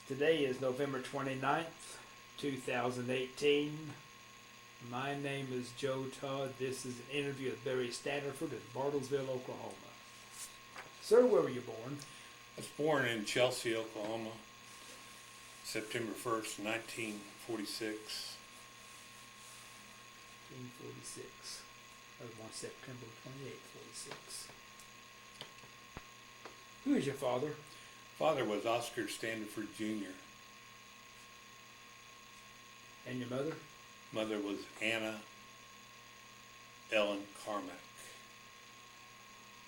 Today is November 29th, 2018. My name is Joe Todd. This is an interview with Barry Standeford in Bartlesville, Oklahoma. Sir, where were you born? I was born in Chelsea, Oklahoma, September 1st, 1946. 1946. I was born September 28th, 46. Who is your father? Father was Oscar Standeford Jr. And your mother? Mother was Anna Ellen Carmack.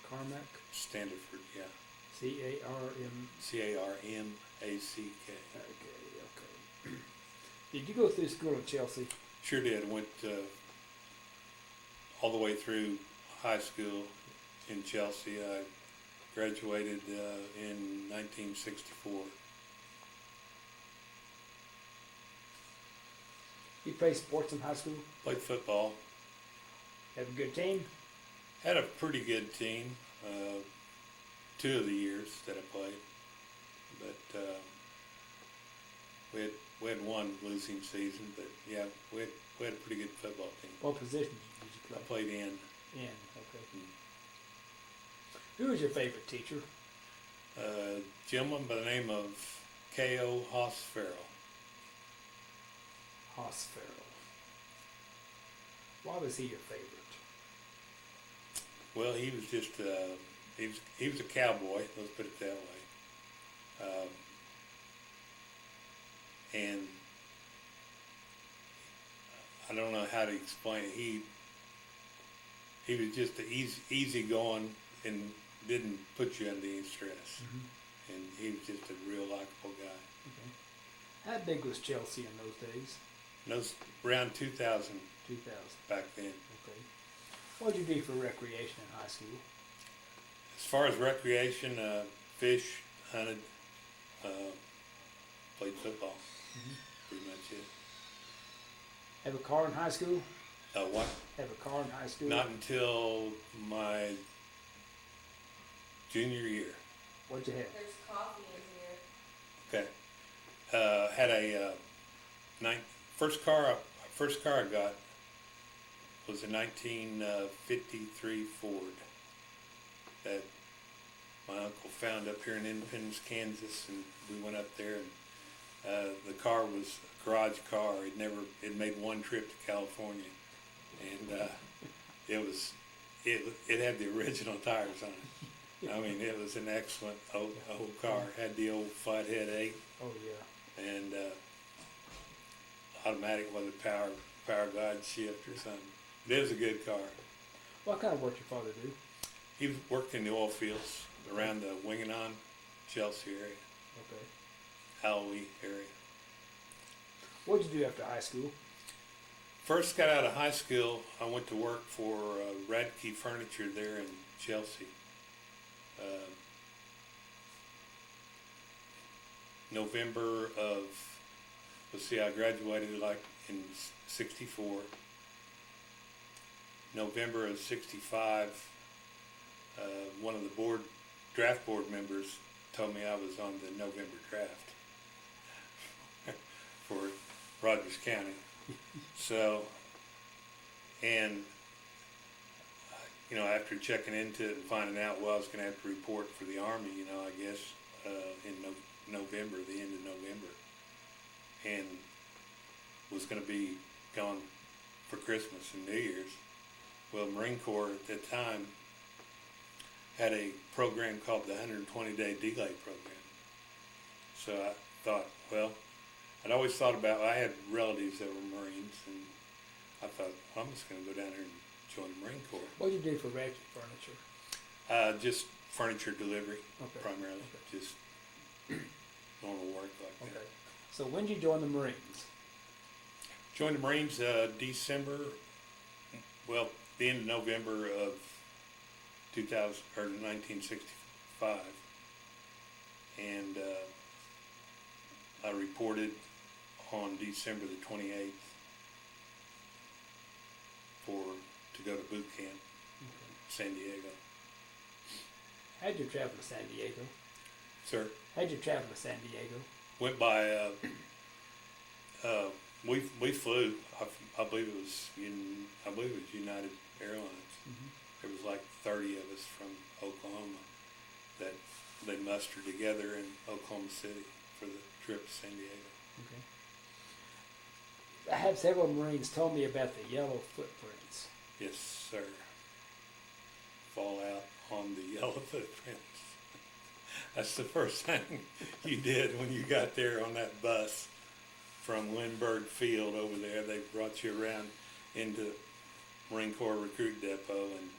Carmack? Standeford, yeah. C-A-R-M. C-A-R-M-A-C-K. Okay. Did you go through school in Chelsea? Sure did. Went all the way through high school in Chelsea. I graduated in 1964. You played sports in high school? Played football. Have a good team? Had a pretty good team. 2 of the years that I played, but we had one losing season. But yeah, we had a pretty good football team. What position did you play? I played in. Okay. Who was your favorite teacher? A gentleman by the name of K.O. Haas Farrell. Haas Farrell. Why was he your favorite? Well, he was just he was a cowboy. Let's put it that way. And I don't know how to explain it. He was just easy going and didn't put you under any stress. Mm-hmm. And he was just a real likable guy. Okay. How big was Chelsea in those days? And those around 2000 2000. back then. Okay. What did you do for recreation in high school? As far as recreation, fish, hunted, played football. Mm-hmm. Pretty much it. Have a car in high school? What? Have a car in high school? Not until my junior year. What'd you have? There's coffee in here. Okay. Had a first car I got was a 1953 Ford that my uncle found up here in Independence, Kansas, and we went up there, and the car was a garage car. It made one trip to California, and it had the original tires on it. I mean, it was an excellent old car. Had the old flathead 8. Oh yeah. And automatic with a power guide shift or something. It was a good car. What kind of work your father do? He worked in the oil fields around the Winganon, Chelsea area, Okay. Halloween area. What'd you do after high school? First got out of high school, I went to work for Radke Furniture there in Chelsea. November of, I graduated like in 64. November of 65, one of the draft board members told me I was on the November draft for Rogers County. So, and after checking into it and finding out, well, I was going to have to report for the Army, I guess, in November, the end of November, and was going to be gone for Christmas and New Year's. Well, Marine Corps at that time had a program called the 120-day delay program. So I thought, well, I'd always thought about, I had relatives that were Marines, and I thought, well, I'm just going to go down there and join the Marine Corps. What did you do for Radke Furniture? Just furniture delivery, Okay. primarily. Okay. Just normal work like that. Okay. So when did you join the Marines? Joined the Marines the end of November of 1965, and I reported on December the 28th to go to boot camp, San Diego. How'd you travel to San Diego? Sir, How'd you travel to San Diego? went by, we flew, I believe it was, United Airlines. Mhm. There was like 30 of us from Oklahoma that they mustered together in Oklahoma City for the trip to San Diego. Okay. I have several Marines told me about the yellow footprints. Yes, sir. Fall out on the yellow footprints. That's the first thing you did when you got there on that bus from Lindbergh Field over there. They brought you around into Marine Corps Recruit Depot and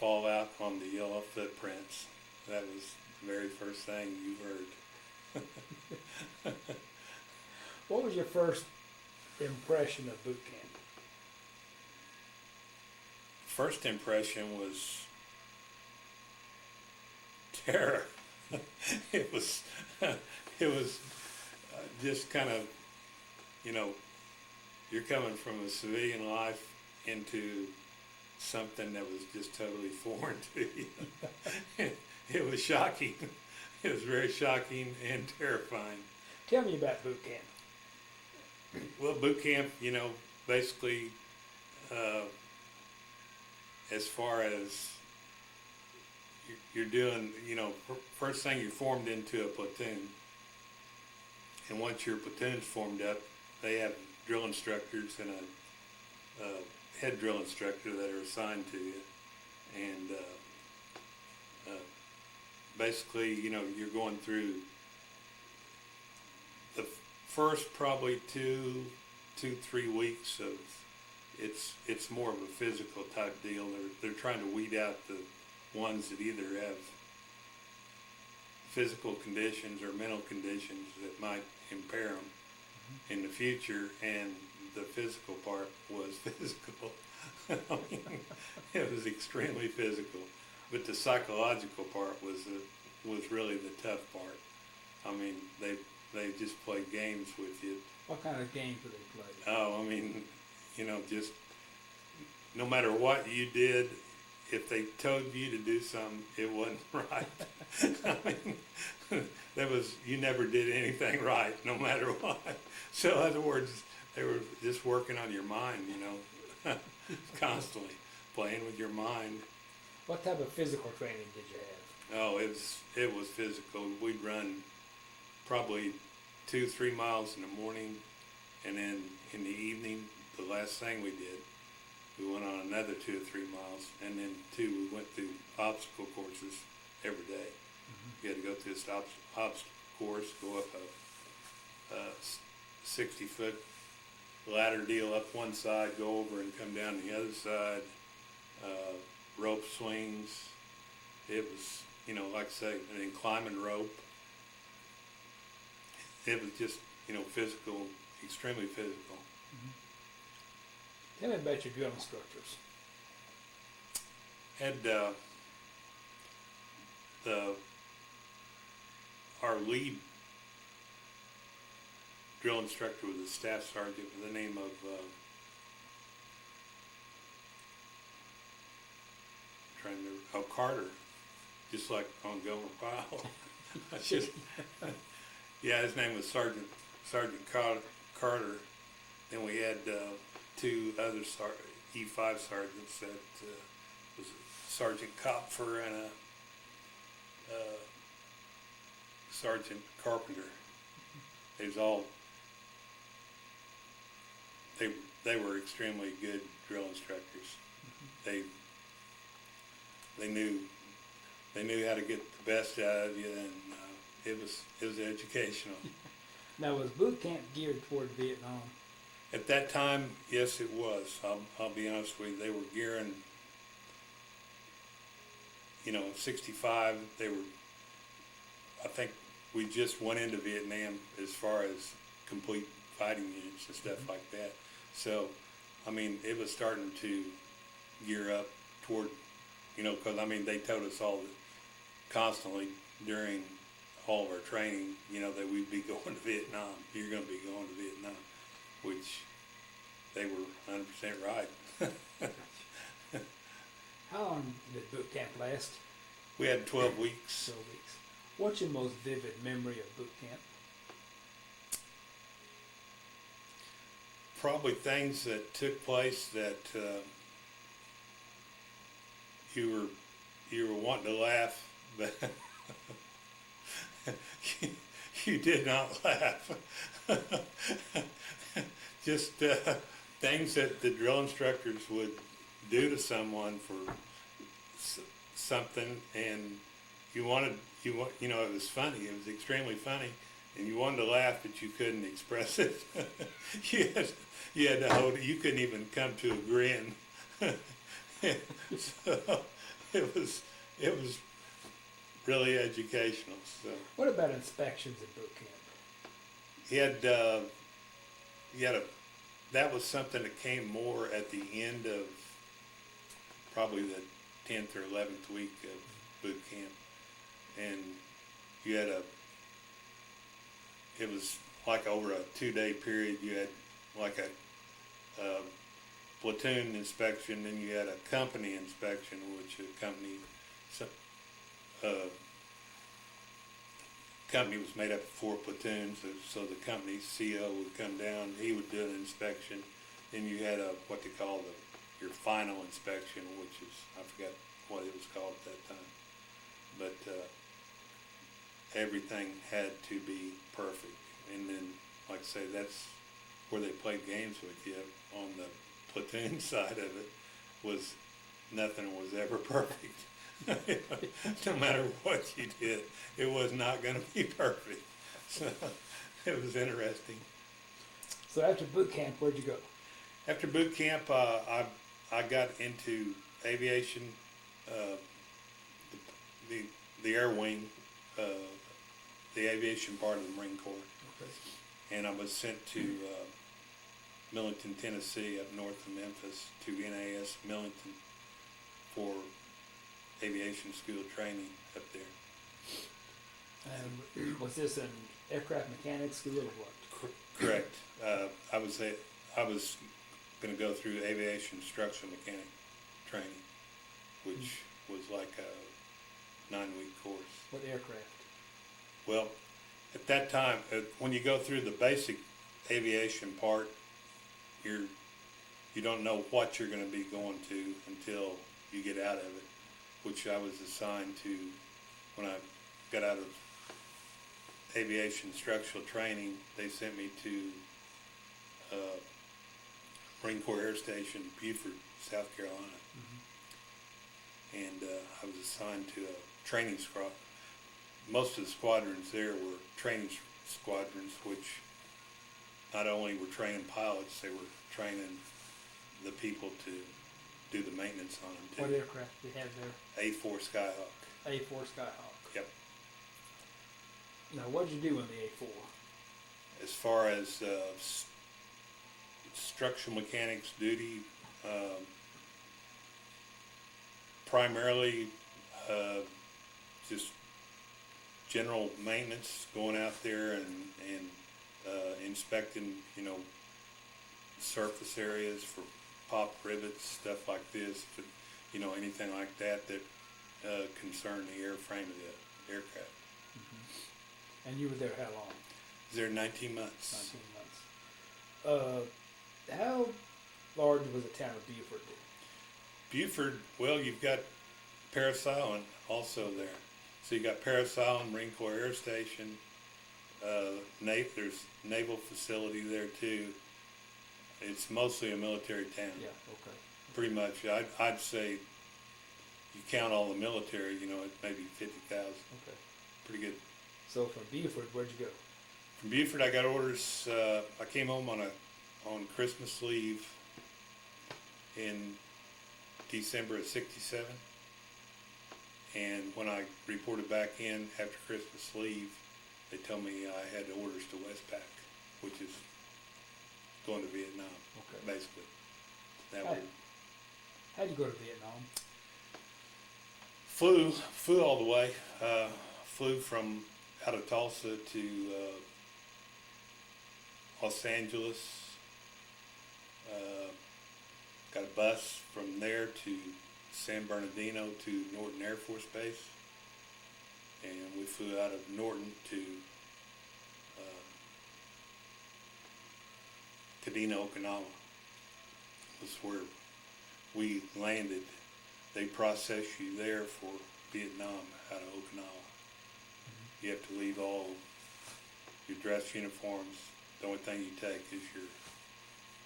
fall out on the yellow footprints. That was the very first thing you heard. What was your first impression of boot camp? First impression was terror. It was just kind of, you're coming from a civilian life into something that was just totally foreign to you. It was shocking. It was very shocking and terrifying. Tell me about boot camp. Well, boot camp, basically, as far as you're doing, first thing you're formed into a platoon. And once your platoon's formed up, they have drill instructors and a head drill instructor that are assigned to you. And basically, you're going through the first probably 3 weeks of it's more of a physical type deal. They're trying to weed out the ones that either have physical conditions or mental conditions that might impair them in the future, and the physical part was physical. I mean, it was extremely physical, but the psychological part was really the tough part. I mean, they just played games with you. What kind of games do they play? Oh, I mean, just no matter what you did, if they told you to do something, it wasn't right. I mean, you never did anything right, no matter what. So in other words, they were just working on your mind, constantly playing with your mind. What type of physical training did you have? Oh, it was physical. We'd run probably 2-3 miles in the morning, and then in the evening, the last thing we did, we went on another 2 or 3 miles, and then we went through obstacle courses every day. Mm-hmm. You had to go through this obstacle course, go up a 60-foot ladder deal up one side, go over and come down the other side, rope swings. It was, like I say, and then climbing rope. It was just, physical, extremely physical. Mm-hmm. Tell me about your drill instructors. Had our lead drill instructor was a staff sergeant with the name of Carter, just like on Gomer Pyle. Yeah, his name was Sergeant Carter. Then we had 2 other E5 sergeants that was Sergeant Kopfer and a Sergeant Carpenter. They were extremely good drill instructors. They knew how to get the best out of you, and it was educational. Now, was boot camp geared toward Vietnam? At that time, yes, it was. I'll be honest with you. They were gearing, 65, I think we just went into Vietnam as far as complete fighting units and stuff like that. So, I mean, it was starting to gear up toward, because, they told us all constantly during all of our training, that we'd be going to Vietnam. You're going to be going to Vietnam, which they were 100% right. How long did boot camp last? We had 12 weeks. 12 weeks. What's your most vivid memory of boot camp? probably things that took place that you were wanting to laugh, but you did not laugh. Just things that the drill instructors would do to someone for something, and you know, it was funny. It was extremely funny, and you wanted to laugh, but you couldn't express it. you had to hold it. You couldn't even come to a grin. So it was really educational. So What about inspections at boot camp? That was something that came more at the end of probably the 10th or 11th week of boot camp, and it was like over a 2-day period. You had like a platoon inspection, then you had a company inspection, which company was made up of 4 platoons, so the company CO would come down, he would do an inspection. Then you had what they call your final inspection, which is, I forgot what it was called at that time, but everything had to be perfect. And then, like I say, that's where they played games with you. On the platoon side of it, was nothing was ever perfect. No matter what you did, it was not going to be perfect. So it was interesting. So after boot camp, where'd you go? After boot camp, I got into aviation, the air wing, the aviation part of the Marine Corps. Okay. And I was sent to Millington, Tennessee, up north of Memphis, to NAS Millington for aviation school training up there. And was this an aircraft mechanics school or what? Correct. I was going to go through aviation structural mechanic training, which was like a 9-week course. What aircraft? Well, at that time, when you go through the basic aviation part, you don't know what you're going to be going to until you get out of it, which I was assigned to when I got out of aviation structural training. They sent me to Marine Corps Air Station, Beaufort, South Carolina. Mm-hmm. And I was assigned to a training squad. Most of the squadrons there were training squadrons, which not only were training pilots, they were training the people to do the maintenance on them too. What aircraft did you have there? A4 Skyhawk. A4 Skyhawk. Yep. Now, what did you do in the A4? As far as structural mechanics duty, primarily just general maintenance, going out there and inspecting, surface areas for pop rivets, stuff like this, but, anything like that concerned the airframe of the aircraft. Mm-hmm. And you were there how long? I was there 19 months. 19 months. How large was the town of Beaufort? Beaufort, well, you've got Parris Island also there. So you got Parris Island, Marine Corps Air Station. There's naval facility there too. It's mostly a military town. Yeah, okay. Pretty much. I'd say you count all the military, it may be 50,000. Okay. Pretty good. So from Beaufort, where'd you go? From Beaufort, I got orders. I came home on Christmas leave in December of '67. And when I reported back in after Christmas leave, they told me I had orders to Westpac, which is going to Vietnam, Okay. basically. How'd you go to Vietnam? Flew all the way. Flew from out of Tulsa to Los Angeles. Got a bus from there to San Bernardino to Norton Air Force Base, and we flew out of Norton to Kadena, Okinawa was where we landed. They process you there for Vietnam out of Okinawa. You have to leave all your dress uniforms. The only thing you take is your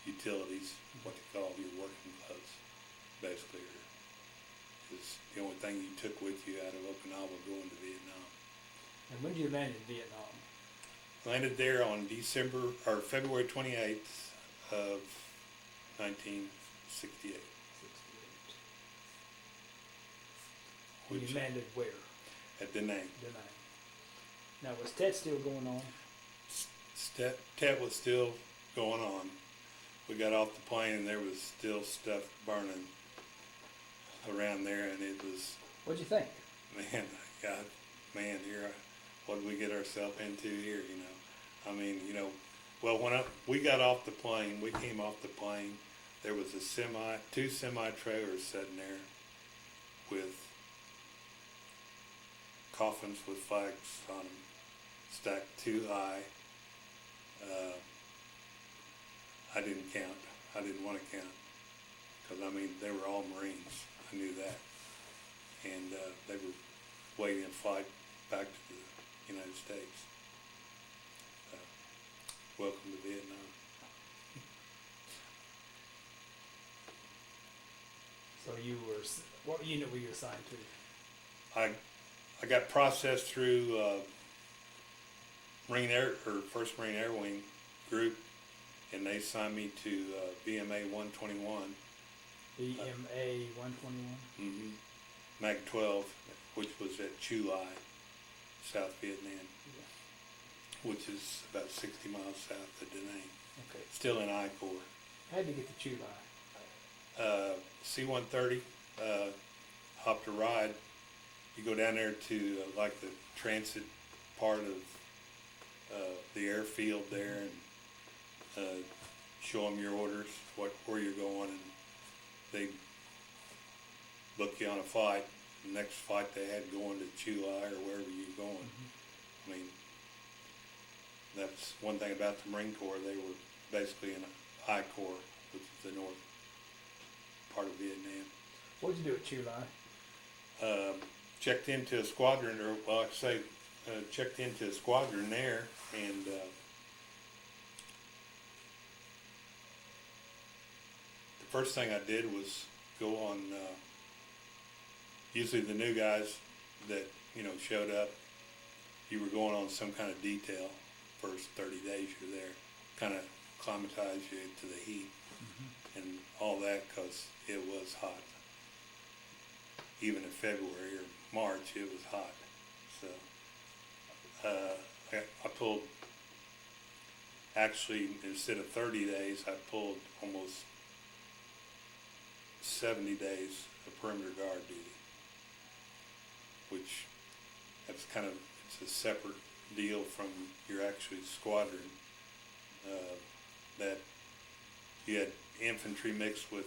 utilities, what you call your working clothes, basically, is the only thing you took with you out of Okinawa going to Vietnam. And when did you land in Vietnam? Landed there on February 28th of 1968. 68. And you landed where? At Da Nang. Da Nang. Now, was Tet still going on? Tet was still going on. We got off the plane and there was still stuff burning around there, and it was, What'd you think? man, here, what did we get ourselves into here, you know? I mean, you know, well, when we got off the plane, we came off the plane, there was two semi-trailers sitting there with coffins with flags on them, stacked too high. I didn't count. I didn't want to count, because, I mean, they were all Marines. I knew that. And they were waiting to fly back to the United States. Welcome to Vietnam. So what unit were you assigned to? I got processed through First Marine Air Wing group, and they assigned me to BMA 121. BMA 121? Mm-hmm. MAG 12, which was at Chu Lai, South Vietnam, which is about 60 miles south of Da Nang. Okay. Still in I Corps. How'd you get to Chu Lai? C-130, hopped a ride. You go down there to like the transit part of the airfield there, and show them your orders, where you're going, and they book you on a flight. The next flight they had going to Chu Lai or wherever you're going. Mm-hmm. I mean, that's one thing about the Marine Corps. They were basically in I Corps, which is the north part of Vietnam. What'd you do at Chu Lai? Checked into a squadron, or well, like I say, checked into a squadron there, and the first thing I did was go on. Usually, the new guys that showed up, you were going on some kind of detail. First 30 days you're there, kind of acclimatize you to the heat and all that, because it was hot. Even in February or March, it was hot. So I pulled, actually, instead of 30 days, I pulled almost 70 days of perimeter guard duty, which it's a separate deal from your actual squadron. That you had infantry mixed with